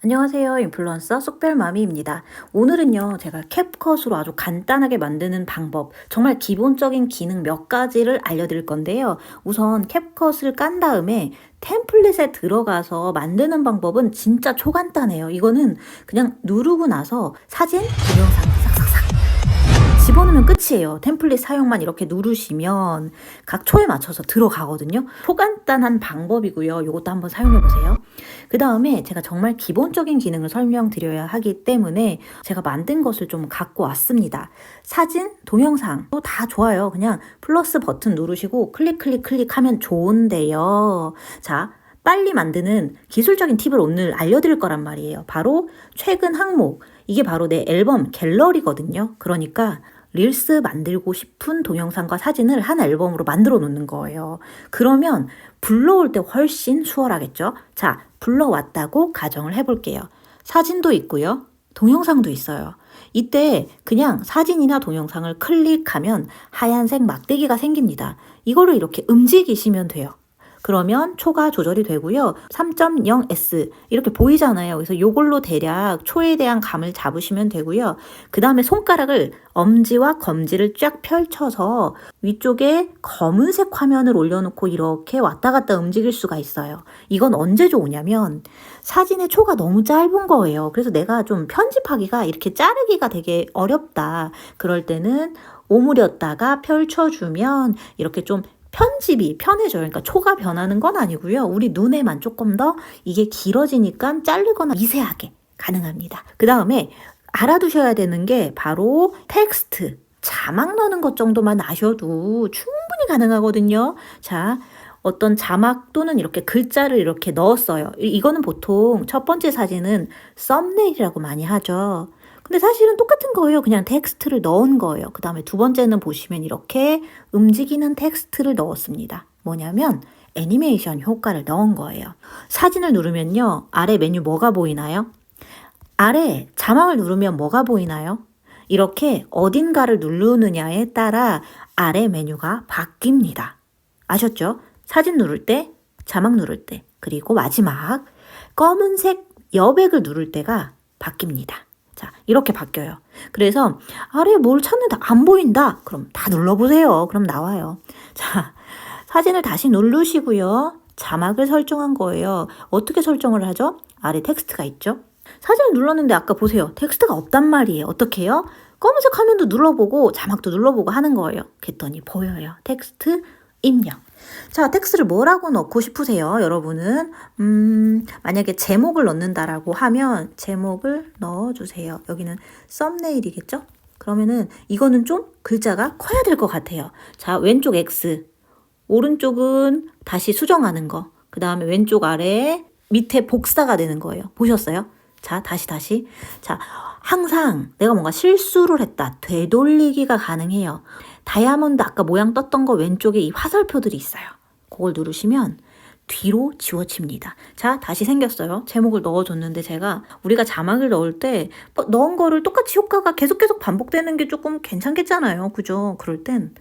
안녕하세요. 인플루언서 쏙별마미입니다. 오늘은요, 제가 캡컷으로 아주 간단하게 만드는 방법, 정말 기본적인 기능 몇 가지를 알려드릴 건데요. 우선 캡컷을 깐 다음에 템플릿에 들어가서 만드는 방법은 진짜 초간단해요. 이거는 그냥 누르고 나서 사진, 동영상 싹싹싹 집어넣으면 끝이에요. 템플릿 사용만 이렇게 누르시면 각 초에 맞춰서 들어가거든요. 초간단한 방법이고요. 이것도 한번 사용해보세요. 그 다음에 제가 정말 기본적인 기능을 설명드려야 하기 때문에 제가 만든 것을 좀 갖고 왔습니다. 사진, 동영상도 다 좋아요. 그냥 플러스 버튼 누르시고 클릭 하면 좋은데요. 자, 빨리 만드는 기술적인 팁을 오늘 알려드릴 거란 말이에요. 바로 최근 항목, 이게 바로 내 앨범 갤러리거든요. 그러니까 릴스 만들고 싶은 동영상과 사진을 한 앨범으로 만들어 놓는 거예요. 그러면 불러올 때 훨씬 수월하겠죠? 자, 불러왔다고 가정을 해볼게요. 사진도 있고요. 동영상도 있어요. 이때 그냥 사진이나 동영상을 클릭하면 하얀색 막대기가 생깁니다. 이거를 이렇게 움직이시면 돼요. 그러면 초가 조절이 되고요. 3.0S 이렇게 보이잖아요. 그래서 이걸로 대략 초에 대한 감을 잡으시면 되고요. 그 다음에 손가락을 엄지와 검지를 쫙 펼쳐서 위쪽에 검은색 화면을 올려놓고 이렇게 왔다 갔다 움직일 수가 있어요. 이건 언제 좋으냐면 사진의 초가 너무 짧은 거예요. 그래서 내가 좀 편집하기가 이렇게 자르기가 되게 어렵다. 그럴 때는 오므렸다가 펼쳐주면 이렇게 좀 편집이 편해져요. 그러니까 초가 변하는 건 아니고요. 우리 눈에만 조금 더 이게 길어지니까 자르거나 미세하게 가능합니다. 그 다음에 알아두셔야 되는 게 바로 텍스트, 자막 넣는 것 정도만 아셔도 충분히 가능하거든요. 자, 어떤 자막 또는 이렇게 글자를 이렇게 넣었어요. 이거는 보통 첫 번째 사진은 썸네일이라고 많이 하죠. 근데 사실은 똑같은 거예요. 그냥 텍스트를 넣은 거예요. 그 다음에 두 번째는 보시면 이렇게 움직이는 텍스트를 넣었습니다. 뭐냐면 애니메이션 효과를 넣은 거예요. 사진을 누르면요. 아래 메뉴 뭐가 보이나요? 아래 자막을 누르면 뭐가 보이나요? 이렇게 어딘가를 누르느냐에 따라 아래 메뉴가 바뀝니다. 아셨죠? 사진 누를 때, 자막 누를 때, 그리고 마지막 검은색 여백을 누를 때가 바뀝니다. 자, 이렇게 바뀌어요. 그래서 아래 뭘 찾는데 안 보인다. 그럼 다 눌러보세요. 그럼 나와요. 자, 사진을 다시 누르시고요. 자막을 설정한 거예요. 어떻게 설정을 하죠? 아래 텍스트가 있죠? 사진을 눌렀는데 아까 보세요. 텍스트가 없단 말이에요. 어떻게 해요? 검은색 화면도 눌러보고 자막도 눌러보고 하는 거예요. 그랬더니 보여요. 텍스트 입력. 자, 텍스트를 뭐라고 넣고 싶으세요, 여러분은? 만약에 제목을 넣는다라고 하면 제목을 넣어주세요. 여기는 썸네일이겠죠? 그러면은 이거는 좀 글자가 커야 될 것 같아요. 자, 왼쪽 X, 오른쪽은 다시 수정하는 거. 그 다음에 왼쪽 아래 밑에 복사가 되는 거예요. 보셨어요? 자, 다시. 자, 항상 내가 뭔가 실수를 했다. 되돌리기가 가능해요. 다이아몬드 아까 모양 떴던 거 왼쪽에 이 화살표들이 있어요. 그걸 누르시면 뒤로 지워집니다. 자, 다시 생겼어요. 제목을 넣어줬는데 제가 우리가 자막을 넣을 때 넣은 거를 똑같이 효과가 계속 반복되는 게 조금 괜찮겠잖아요. 그죠? 그럴 땐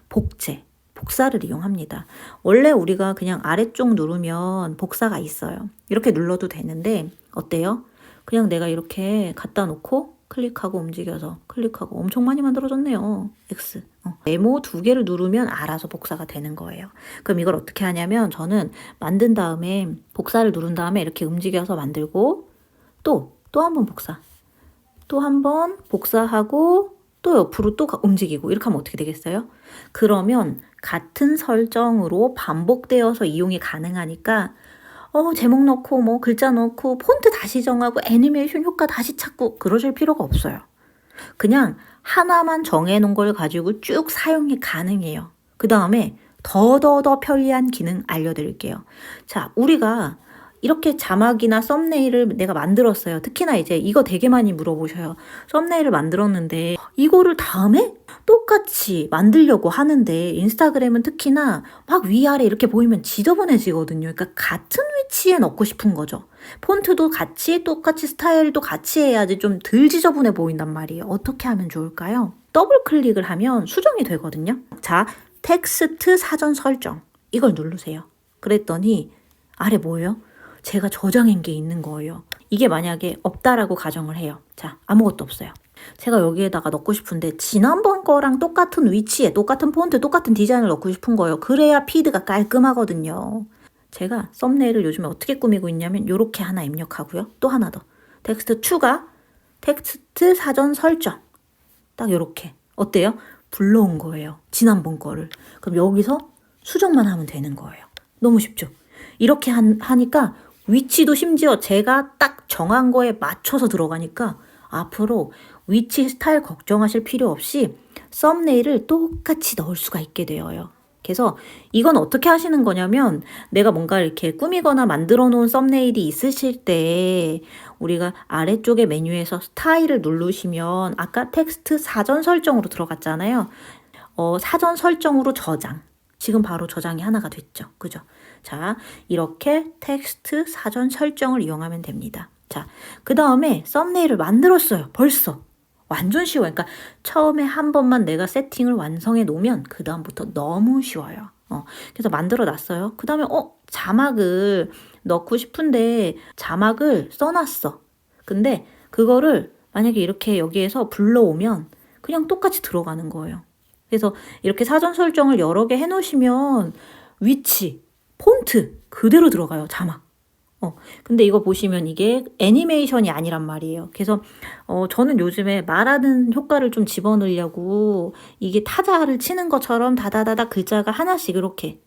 복사를 이용합니다. 원래 우리가 그냥 아래쪽 누르면 복사가 있어요. 이렇게 눌러도 되는데 어때요? 그냥 내가 이렇게 갖다 놓고 클릭하고 움직여서 클릭하고 엄청 많이 만들어졌네요. X. 네모 2개를 누르면 알아서 복사가 되는 거예요. 그럼 이걸 어떻게 하냐면 저는 만든 다음에 복사를 누른 다음에 이렇게 움직여서 만들고 또 한 번 복사. 또 한 번 복사하고 또 옆으로 또 움직이고 이렇게 하면 어떻게 되겠어요? 그러면 같은 설정으로 반복되어서 이용이 가능하니까 제목 넣고 뭐 글자 넣고 폰트 다시 정하고 애니메이션 효과 다시 찾고 그러실 필요가 없어요. 그냥 하나만 정해놓은 걸 가지고 쭉 사용이 가능해요. 그 다음에 더 편리한 기능 알려드릴게요. 자, 우리가 이렇게 자막이나 썸네일을 내가 만들었어요. 특히나 이제 이거 되게 많이 물어보셔요. 썸네일을 만들었는데 이거를 다음에 똑같이 만들려고 하는데 인스타그램은 특히나 막 위아래 이렇게 보이면 지저분해지거든요. 그러니까 같은 위치에 넣고 싶은 거죠. 폰트도 같이 똑같이 스타일도 같이 해야지 좀 덜 지저분해 보인단 말이에요. 어떻게 하면 좋을까요? 더블 클릭을 하면 수정이 되거든요. 자, 텍스트 사전 설정 이걸 누르세요. 그랬더니 아래 뭐예요? 제가 저장한 게 있는 거예요. 이게 만약에 없다라고 가정을 해요. 자, 아무것도 없어요. 제가 여기에다가 넣고 싶은데 지난번 거랑 똑같은 위치에 똑같은 폰트, 똑같은 디자인을 넣고 싶은 거예요. 그래야 피드가 깔끔하거든요. 제가 썸네일을 요즘에 어떻게 꾸미고 있냐면 요렇게 하나 입력하고요. 또 하나 더. 텍스트 추가, 텍스트 사전 설정. 딱 요렇게. 어때요? 불러온 거예요. 지난번 거를. 그럼 여기서 수정만 하면 되는 거예요. 너무 쉽죠? 이렇게 하니까 위치도 심지어 제가 딱 정한 거에 맞춰서 들어가니까 앞으로 위치 스타일 걱정하실 필요 없이 썸네일을 똑같이 넣을 수가 있게 되어요. 그래서 이건 어떻게 하시는 거냐면 내가 뭔가 이렇게 꾸미거나 만들어 놓은 썸네일이 있으실 때 우리가 아래쪽에 메뉴에서 스타일을 누르시면 아까 텍스트 사전 설정으로 들어갔잖아요. 사전 설정으로 저장. 지금 바로 저장이 하나가 됐죠. 그죠? 자, 이렇게 텍스트 사전 설정을 이용하면 됩니다. 자, 그 다음에 썸네일을 만들었어요. 벌써. 완전 쉬워요. 그러니까 처음에 한 번만 내가 세팅을 완성해 놓으면 그 다음부터 너무 쉬워요. 그래서 만들어 놨어요. 그 다음에 자막을 넣고 싶은데 자막을 써놨어. 근데 그거를 만약에 이렇게 여기에서 불러오면 그냥 똑같이 들어가는 거예요. 그래서 이렇게 사전 설정을 여러 개 해놓으시면 위치, 폰트 그대로 들어가요. 자막. 근데 이거 보시면 이게 애니메이션이 아니란 말이에요. 그래서 저는 요즘에 말하는 효과를 좀 집어넣으려고 이게 타자를 치는 것처럼 다다다다 글자가 하나씩 이렇게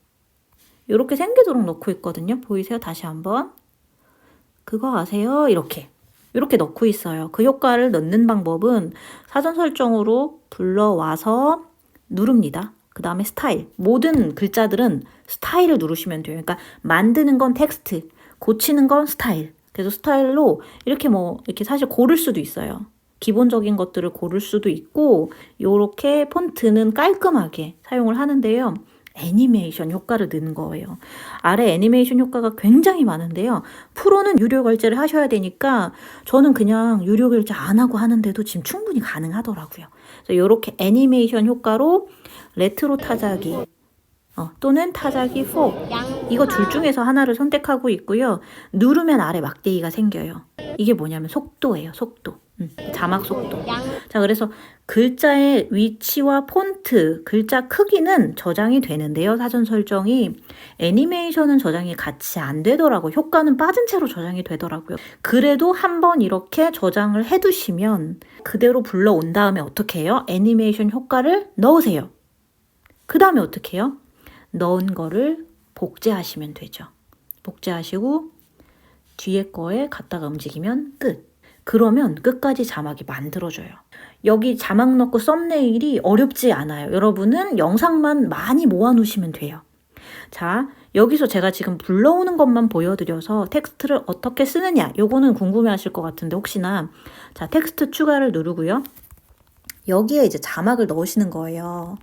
생기도록 넣고 있거든요. 보이세요? 다시 한번. 그거 아세요? 이렇게 넣고 있어요. 그 효과를 넣는 방법은 사전 설정으로 불러와서 누릅니다. 그 다음에 스타일. 모든 글자들은 스타일을 누르시면 돼요. 그러니까 만드는 건 텍스트, 고치는 건 스타일. 그래서 스타일로 이렇게 이렇게 사실 고를 수도 있어요. 기본적인 것들을 고를 수도 있고, 요렇게 폰트는 깔끔하게 사용을 하는데요. 애니메이션 효과를 넣는 거예요. 아래 애니메이션 효과가 굉장히 많은데요. 프로는 유료 결제를 하셔야 되니까 저는 그냥 유료 결제 안 하고 하는데도 지금 충분히 가능하더라고요. 그래서 이렇게 애니메이션 효과로 레트로 타자기 또는 타자기 4 이거 둘 중에서 하나를 선택하고 있고요. 누르면 아래 막대기가 생겨요. 이게 뭐냐면 속도예요. 속도. 자막 속도. 자, 그래서 글자의 위치와 폰트, 글자 크기는 저장이 되는데요. 사전 설정이. 애니메이션은 저장이 같이 안 되더라고요. 효과는 빠진 채로 저장이 되더라고요. 그래도 한번 이렇게 저장을 해두시면 그대로 불러온 다음에 어떻게 해요? 애니메이션 효과를 넣으세요. 그 다음에 어떻게 해요? 넣은 거를 복제하시면 되죠. 복제하시고 뒤에 거에 갖다가 움직이면 끝. 그러면 끝까지 자막이 만들어져요. 여기 자막 넣고 썸네일이 어렵지 않아요. 여러분은 영상만 많이 모아놓으시면 돼요. 자, 여기서 제가 지금 불러오는 것만 보여드려서 텍스트를 어떻게 쓰느냐 요거는 궁금해하실 것 같은데 혹시나 자 텍스트 추가를 누르고요. 여기에 이제 자막을 넣으시는 거예요.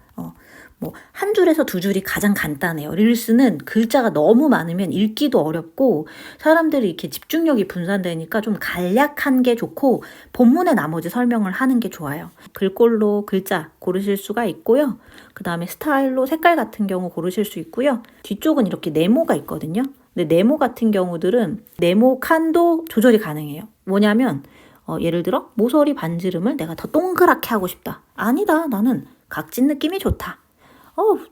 한 줄에서 두 줄이 가장 간단해요. 릴스는 글자가 너무 많으면 읽기도 어렵고 사람들이 이렇게 집중력이 분산되니까 좀 간략한 게 좋고 본문의 나머지 설명을 하는 게 좋아요. 글꼴로 글자 고르실 수가 있고요. 그 다음에 스타일로 색깔 같은 경우 고르실 수 있고요. 뒤쪽은 이렇게 네모가 있거든요. 근데 네모 같은 경우들은 네모 칸도 조절이 가능해요. 뭐냐면 예를 들어 모서리 반지름을 내가 더 동그랗게 하고 싶다. 아니다. 나는 각진 느낌이 좋다.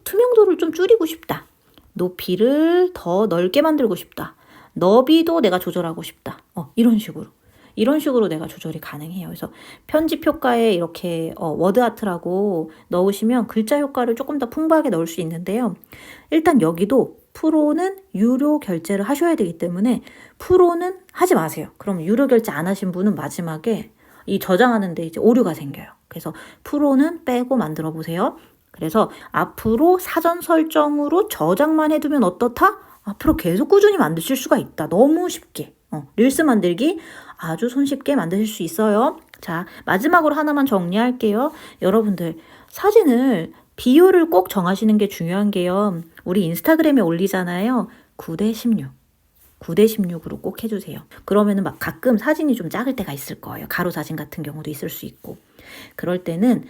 투명도를 좀 줄이고 싶다. 높이를 더 넓게 만들고 싶다. 너비도 내가 조절하고 싶다. 이런 식으로 내가 조절이 가능해요. 그래서 편집 효과에 이렇게 워드 아트라고 넣으시면 글자 효과를 조금 더 풍부하게 넣을 수 있는데요. 일단 여기도 프로는 유료 결제를 하셔야 되기 때문에 프로는 하지 마세요. 그럼 유료 결제 안 하신 분은 마지막에 이 저장하는데 이제 오류가 생겨요. 그래서 프로는 빼고 만들어 보세요. 그래서 앞으로 사전 설정으로 저장만 해두면 어떻다? 앞으로 계속 꾸준히 만드실 수가 있다. 너무 쉽게. 릴스 만들기 아주 손쉽게 만드실 수 있어요. 자, 마지막으로 하나만 정리할게요. 여러분들, 사진을 비율을 꼭 정하시는 게 중요한 게요. 우리 인스타그램에 올리잖아요. 9:16. 9:16으로 꼭 해주세요. 그러면은 막 가끔 사진이 좀 작을 때가 있을 거예요. 가로 사진 같은 경우도 있을 수 있고. 그럴 때는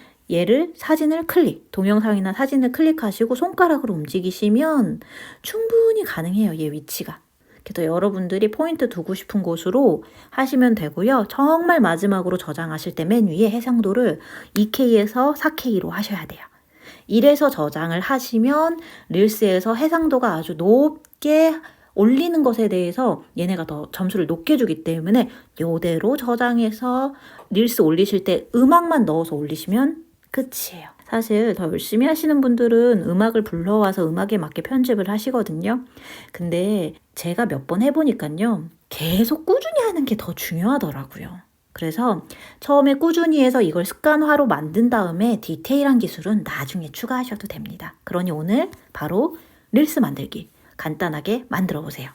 사진을 동영상이나 사진을 클릭하시고 손가락으로 움직이시면 충분히 가능해요. 얘 위치가. 그래서 여러분들이 포인트 두고 싶은 곳으로 하시면 되고요. 정말 마지막으로 저장하실 때 맨 위에 해상도를 2K에서 4K로 하셔야 돼요. 이래서 저장을 하시면 릴스에서 해상도가 아주 높게 올리는 것에 대해서 얘네가 더 점수를 높게 주기 때문에 이대로 저장해서 릴스 올리실 때 음악만 넣어서 올리시면 끝이에요. 사실 더 열심히 하시는 분들은 음악을 불러와서 음악에 맞게 편집을 하시거든요. 근데 제가 몇 번 해보니까요. 계속 꾸준히 하는 게 더 중요하더라고요. 그래서 처음에 꾸준히 해서 이걸 습관화로 만든 다음에 디테일한 기술은 나중에 추가하셔도 됩니다. 그러니 오늘 바로 릴스 만들기 간단하게 만들어 보세요.